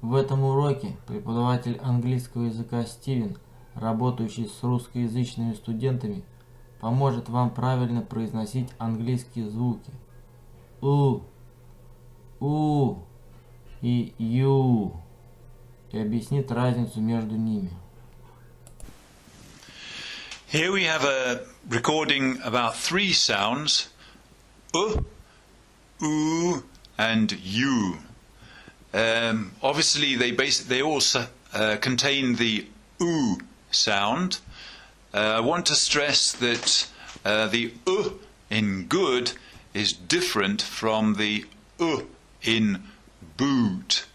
В этом уроке преподаватель английского языка Стивен, работающий с русскоязычными студентами, поможет вам правильно произносить английские звуки у и ю и объяснит разницу между ними. Here we have a recording about three sounds, oo, and you. Obviously, they all contain the oo sound. I want to stress that the in good is different from the in boot.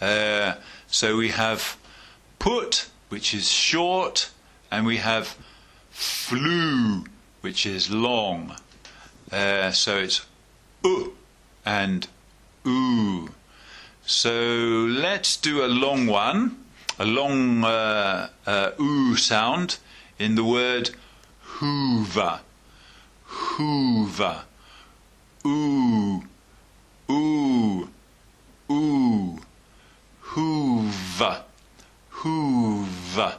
So we have put, which is short, and we have flew, which is long. So it's and oo. So let's do a long one, a long oo sound in the word hoover. Hoover. Ooh. Ooh. Ooh. Hoover. Hoover.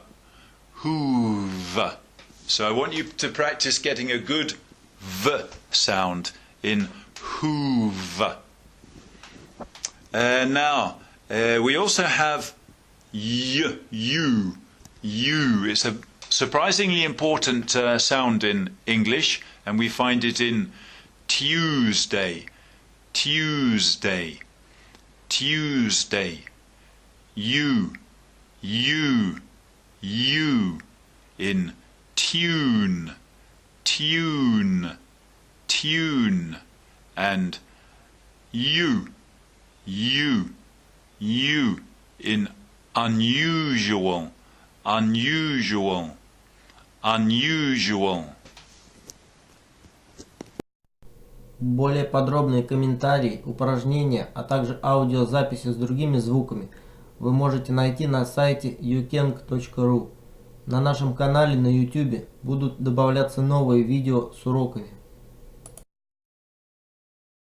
Hoover. So I want you to practice getting a good V sound in hoover. Now, we also have you. It's a surprisingly important sound in English, and we find it in Tuesday. Tuesday. Tuesday. You. In tune. Tune. And you in unusual. Более подробные комментарии, упражнения, а также аудиозаписи с другими звуками вы можете найти на сайте youkeng.ru. На нашем канале на YouTube будут добавляться новые видео с уроками.